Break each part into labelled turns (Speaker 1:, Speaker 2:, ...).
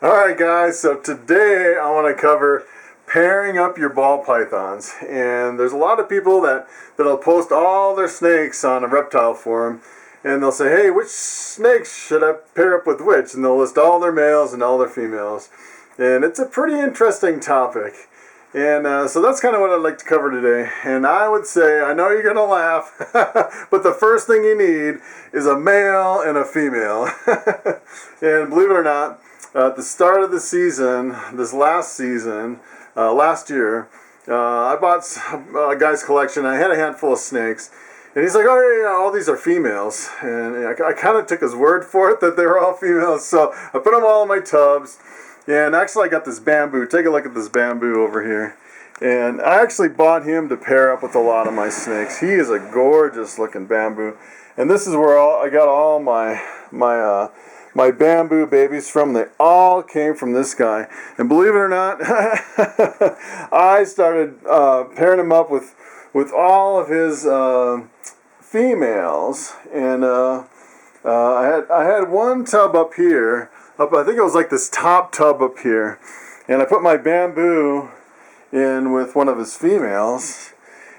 Speaker 1: Alright guys, so today I want to cover pairing up your ball pythons. And there's a lot of people that'll post all their snakes on a reptile forum, and they'll say, hey, which snakes should I pair up with which? And they'll list all their males and all their females. And it's a pretty interesting topic. And so that's kind of what I'd like to cover today. And I would say, I know you're going to laugh, but the first thing you need is a male and a female. And believe it or not, at the start of the season, this last season, last year, I bought a guy's collection. I had a handful of snakes. And he's like, oh yeah, all these are females. And I kind of took his word for it that they were all females. So I put them all in my tubs. And actually I got this bamboo. Take a look at this bamboo over here. And I actually bought him to pair up with a lot of my snakes. He is a gorgeous looking bamboo. And this is where I got all my bamboo babies from. They all came from this guy. And believe it or not, I started pairing him up with all of his females. And I had one tub up here. I think it was like this top tub up here, and I put my bamboo in with one of his females,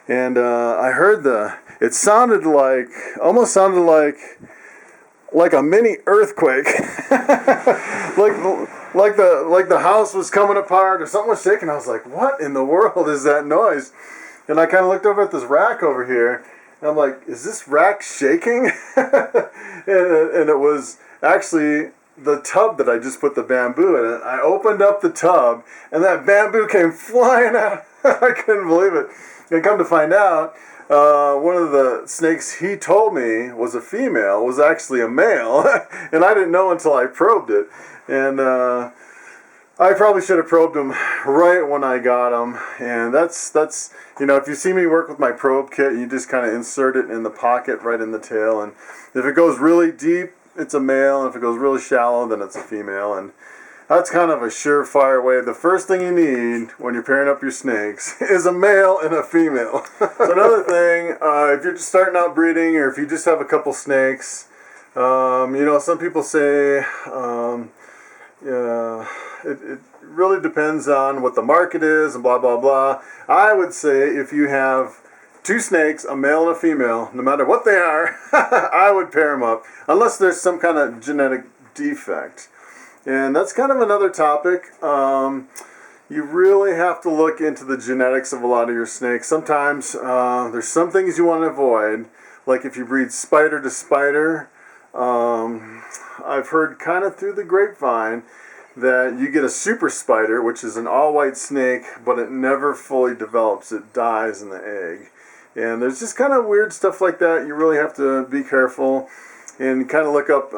Speaker 1: and I heard it sounded like, almost sounded like a mini earthquake, like the house was coming apart or something was shaking. I was like, what in the world is that noise? And I kind of looked over at this rack over here, and I'm like, is this rack shaking? and it was actually the tub that I just put the bamboo in it. I opened up the tub, and that bamboo came flying out. I couldn't believe it. And come to find out, one of the snakes he told me was a female was actually a male, and I didn't know until I probed it. And I probably should have probed him right when I got him. And that's if you see me work with my probe kit, you just kind of insert it in the pocket right in the tail, and if it goes really deep, it's a male, and if it goes really shallow, then it's a female. And that's kind of a surefire way. The first thing you need when you're pairing up your snakes is a male and a female. So another thing, if you're just starting out breeding, or if you just have a couple snakes, some people say it really depends on what the market is and blah, blah, blah. I would say if you have two snakes, a male and a female, no matter what they are, I would pair them up, unless there's some kind of genetic defect. And that's kind of another topic. You really have to look into the genetics of a lot of your snakes. Sometimes there's some things you want to avoid, like if you breed spider to spider. I've heard kind of through the grapevine that you get a super spider, which is an all-white snake, but it never fully develops. It dies in the egg. And there's just kind of weird stuff like that. You really have to be careful and kind of look up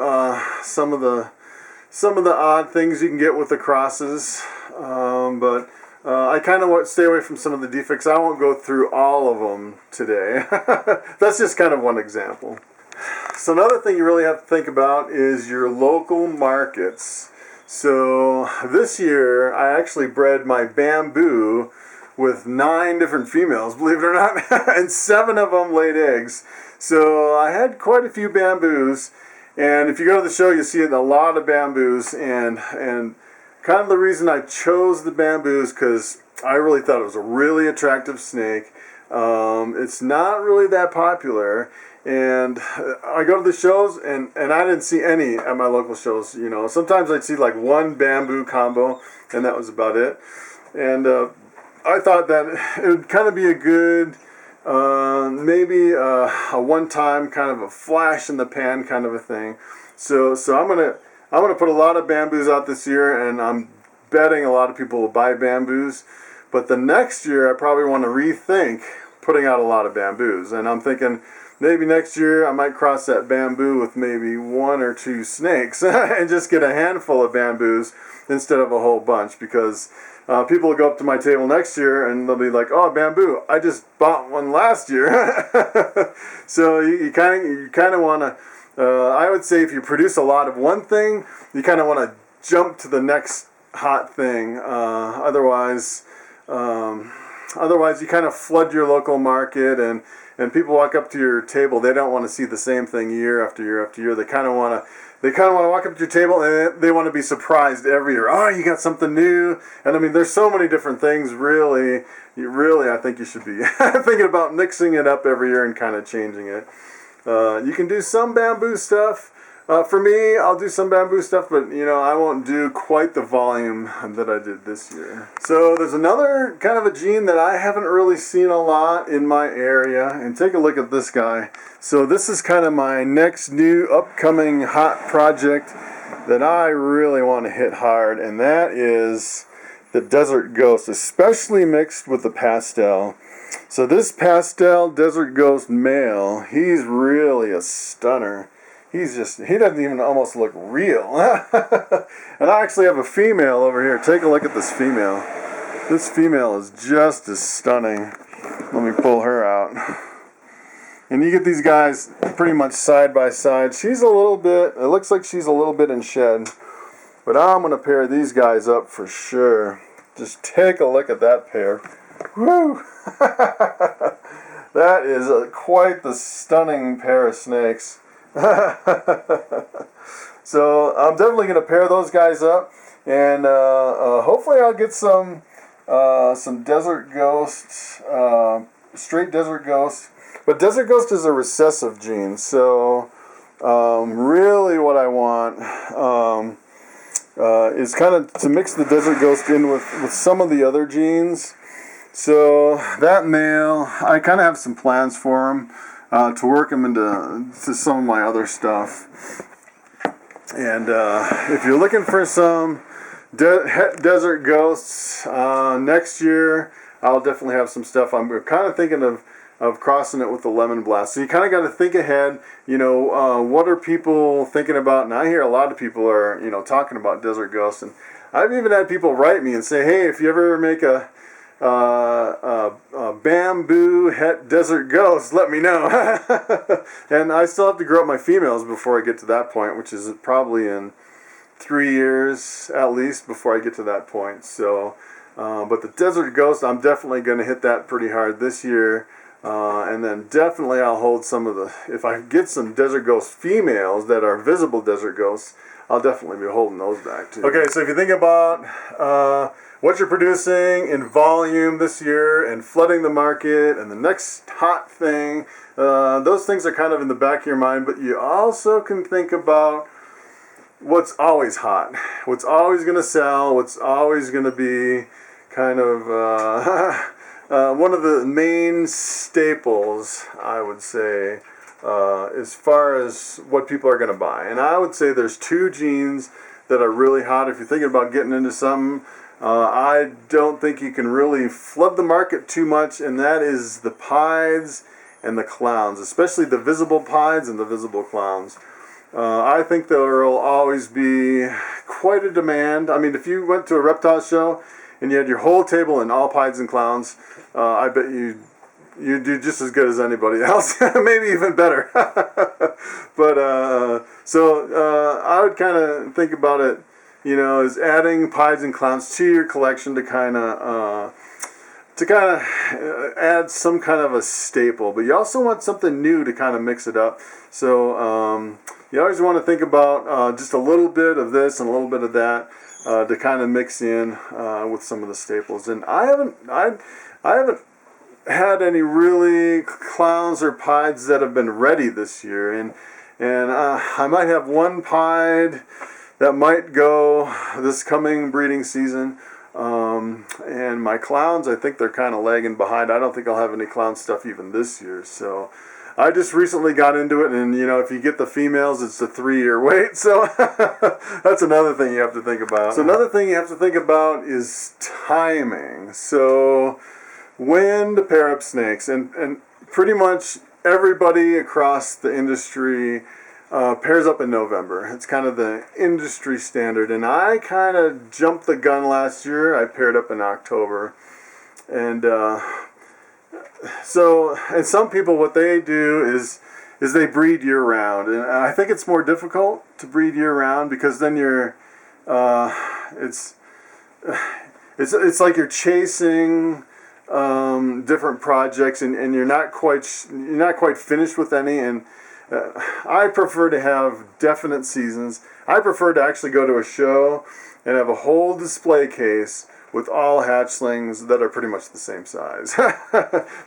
Speaker 1: some of the odd things you can get with the crosses. But I kind of want to stay away from some of the defects. I won't go through all of them today. That's just kind of one example. So another thing you really have to think about is your local markets. So this year I actually bred my bamboo with 9 different females, believe it or not, and 7 of them laid eggs. So I had quite a few bamboos, and if you go to the show, you see a lot of bamboos, and kind of the reason I chose the bamboos, because I really thought it was a really attractive snake. It's not really that popular, and I go to the shows, and I didn't see any at my local shows. Sometimes I'd see like one bamboo combo, and that was about it. And I thought that it would kind of be a good, maybe a one-time kind of a flash in the pan kind of a thing. So I'm gonna put a lot of bamboos out this year, and I'm betting a lot of people will buy bamboos. But the next year I probably want to rethink putting out a lot of bamboos, and I'm thinking maybe next year I might cross that bamboo with maybe 1 or 2 snakes and just get a handful of bamboos instead of a whole bunch, because people will go up to my table next year and they'll be like, oh, bamboo, I just bought one last year. So you kind of want to, I would say if you produce a lot of one thing, you kind of want to jump to the next hot thing. Otherwise you kind of flood your local market, and people walk up to your table, they don't want to see the same thing year after year after year. They kind of want to they kind of want to walk up to your table and they want to be surprised every year. Oh, you got something new. And I mean, there's so many different things, really, I think you should be thinking about mixing it up every year and kind of changing it. You can do some bamboo stuff. For me, I'll do some bamboo stuff, but I won't do quite the volume that I did this year. So there's another kind of a gene that I haven't really seen a lot in my area, and take a look at this guy. So this is kind of my next new upcoming hot project that I really want to hit hard, and that is the Desert Ghost, especially mixed with the pastel. So this pastel Desert Ghost male, he's really a stunner. He doesn't even almost look real. And I actually have a female over here. Take a look at this female. This female is just as stunning. Let me pull her out. And you get these guys pretty much side by side. She's a little bit, it looks like she's a little bit in shed. But I'm going to pair these guys up for sure. Just take a look at that pair. Woo! That is quite the stunning pair of snakes. So I'm definitely going to pair those guys up, and hopefully I'll get some Desert Ghosts, straight Desert Ghosts. But Desert Ghost is a recessive gene, so really what I want is kind of to mix the Desert Ghost in with some of the other genes. So that male, I kind of have some plans for him. To work them into some of my other stuff. And if you're looking for some Desert Ghosts next year, I'll definitely have some stuff. I'm kind of thinking of crossing it with the Lemon Blast. So you kind of got to think ahead. What are people thinking about? And I hear a lot of people are talking about Desert Ghosts, and I've even had people write me and say, hey, if you ever make a bamboo Desert Ghost, let me know. And I still have to grow up my females before I get to that point, which is probably in 3 years at least before I get to that point. So but the Desert Ghost, I'm definitely going to hit that pretty hard this year. And then definitely I'll hold some of the, if I get some Desert Ghost females that are visible Desert Ghosts, I'll definitely be holding those back too. Okay, so if you think about what you're producing in volume this year and flooding the market and the next hot thing, those things are kind of in the back of your mind, but you also can think about what's always hot, what's always going to sell, what's always going to be kind of one of the main staples, I would say, as far as what people are going to buy. And I would say there's two genes that are really hot. If you're thinking about getting into something, I don't think you can really flood the market too much, and that is the pieds and the clowns, especially the visible pieds and the visible clowns. I think there will always be quite a demand. I mean, if you went to a reptile show and you had your whole table in all pieds and clowns, I bet you do just as good as anybody else, maybe even better. But so I would kind of think about it, is adding pieds and clowns to your collection to kind of add some kind of a staple. But you also want something new to kind of mix it up. So you always want to think about just a little bit of this and a little bit of that to kind of mix in with some of the staples. And I haven't had any really clowns or pieds that have been ready this year, and I might have one pied that might go this coming breeding season, and my clowns, I think they're kind of lagging behind. I don't think I'll have any clown stuff even this year, so I just recently got into it, and if you get the females, it's a 3-year wait, so that's another thing you have to think about. So another thing you have to think about is timing. So when to pair up snakes, and pretty much everybody across the industry pairs up in November. It's kind of the industry standard, and I kind of jumped the gun last year. I paired up in October, and some people, what they do is they breed year round, and I think it's more difficult to breed year round because then you're it's like you're chasing different projects, and you're not quite finished with any. And I prefer to have definite seasons. I prefer to actually go to a show and have a whole display case with all hatchlings that are pretty much the same size.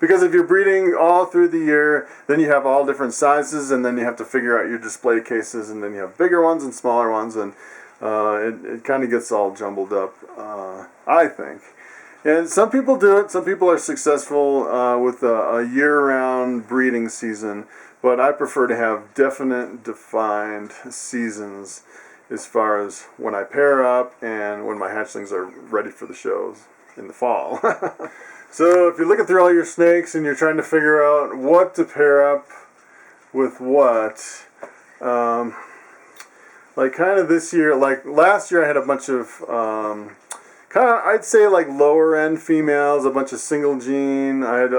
Speaker 1: Because if you're breeding all through the year, then you have all different sizes, and then you have to figure out your display cases, and then you have bigger ones and smaller ones, and it kind of gets all jumbled up, I think. And some people do it. Some people are successful with a year-round breeding season, but I prefer to have definite, defined seasons as far as when I pair up and when my hatchlings are ready for the shows in the fall. So if you're looking through all your snakes and you're trying to figure out what to pair up with what, like kind of this year, like last year I had a bunch of kind of, I'd say like lower end females, a bunch of single gene. I had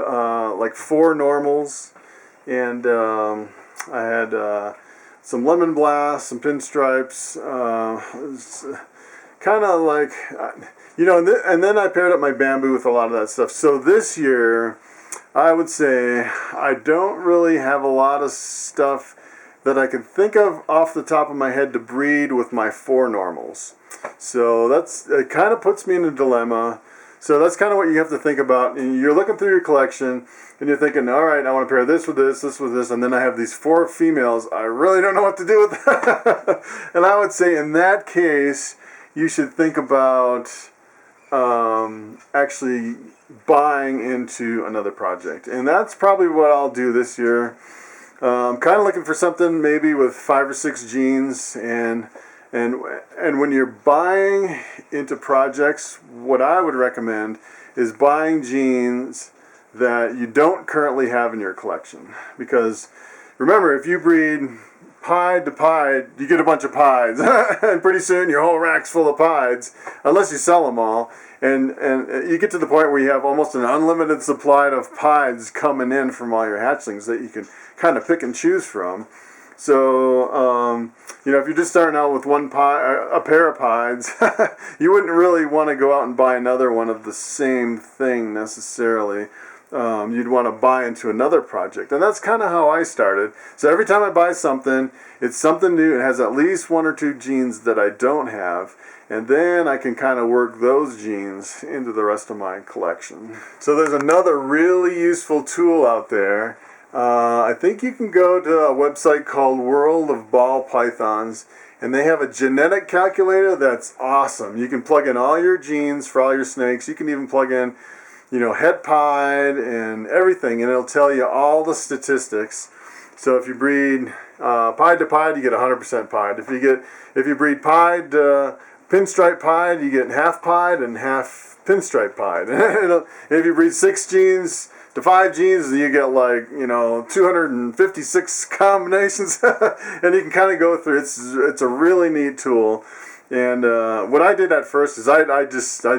Speaker 1: like 4 normals, and I had some lemon blasts, some pinstripes, kind of like, and then I paired up my bamboo with a lot of that stuff. So this year, I would say I don't really have a lot of stuff that I can think of off the top of my head to breed with my 4 normals. So it kind of puts me in a dilemma. So that's kind of what you have to think about. And you're looking through your collection, and you're thinking, all right, I want to pair this with this, this with this, and then I have these 4 females. I really don't know what to do with that. And I would say in that case, you should think about actually buying into another project. And that's probably what I'll do this year. I'm kind of looking for something maybe with 5 or 6 genes, and when you're buying into projects, what I would recommend is buying genes that you don't currently have in your collection. Because remember, if you breed pied to pied, you get a bunch of pieds, and pretty soon your whole rack's full of pieds, unless you sell them all. And you get to the point where you have almost an unlimited supply of pieds coming in from all your hatchlings that you can kind of pick and choose from. So, if you're just starting out with a pair of pieds, you wouldn't really want to go out and buy another one of the same thing necessarily. You'd want to buy into another project. And that's kind of how I started. So every time I buy something, it's something new. It has at least 1 or 2 genes that I don't have. And then I can kind of work those genes into the rest of my collection. So there's another really useful tool out there. I think you can go to a website called World of Ball Pythons, and they have a genetic calculator that's awesome. You can plug in all your genes for all your snakes. You can even plug in, head pied and everything, and it'll tell you all the statistics. So if you breed pied to pied, you get 100% pied. If you breed pied pinstripe pied, you get half pied and half pinstripe pied. If you breed 6 genes to 5 genes, you get 256 combinations, and you can kind of go through. It's a really neat tool. And what I did at first is I'd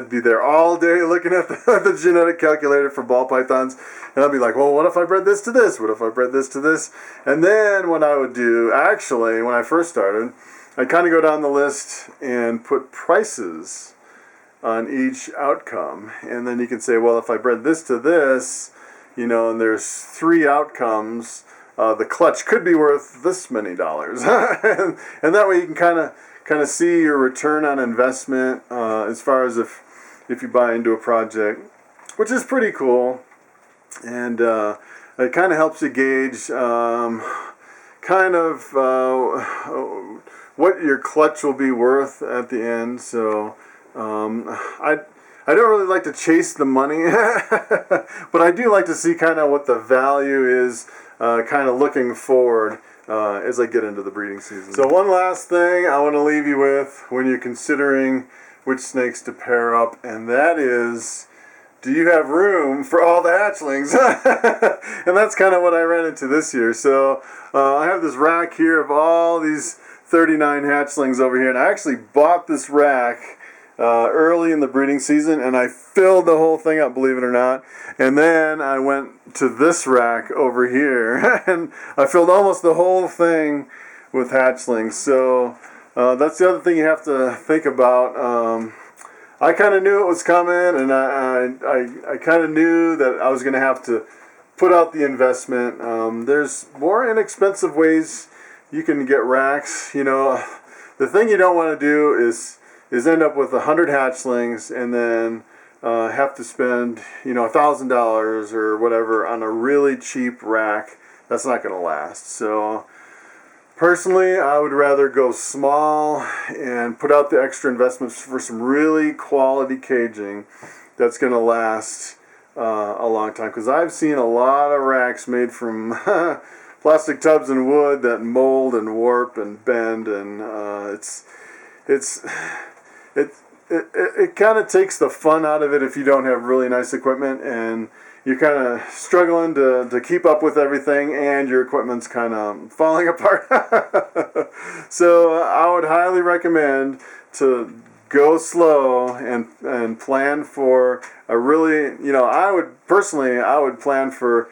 Speaker 1: be there all day looking at the genetic calculator for ball pythons, and I'd be like, well, what if I bred this to this? What if I bred this to this? And then what I would do, actually, when I first started, I'd kind of go down the list and put prices on each outcome, and then you can say, well, if I bred this to this, and there's 3 outcomes, the clutch could be worth this many dollars. And that way you can kind of see your return on investment as far as if you buy into a project, which is pretty cool. And it kind of helps you gauge what your clutch will be worth at the end. So I don't really like to chase the money, but I do like to see kind of what the value is, kind of looking forward as I get into the breeding season. So one last thing I want to leave you with when you're considering which snakes to pair up, and that is, do you have room for all the hatchlings? And that's kind of what I ran into this year. So I have this rack here of all these 39 hatchlings over here, and I actually bought this rack early in the breeding season, and I filled the whole thing up, believe it or not. And then I went to this rack over here, and I filled almost the whole thing with hatchlings. So that's the other thing you have to think about. I kind of knew it was coming, and I kind of knew that I was going to have to put out the investment. There's more inexpensive ways you can get racks. The thing you don't want to do is end up with 100 hatchlings and then have to spend $1,000 or whatever on a really cheap rack. That's not going to last. So personally, I would rather go small and put out the extra investments for some really quality caging that's going to last a long time. Because I've seen a lot of racks made from plastic tubs and wood that mold and warp and bend, and it kind of takes the fun out of it if you don't have really nice equipment and you're kind of struggling to keep up with everything and your equipment's kind of falling apart. So I would highly recommend to go slow and plan for a really, I would plan for,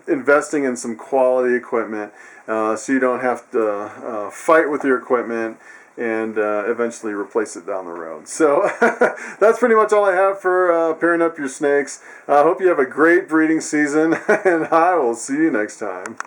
Speaker 1: investing in some quality equipment so you don't have to fight with your equipment and eventually replace it down the road. So that's pretty much all I have for pairing up your snakes. I hope you have a great breeding season, and I will see you next time.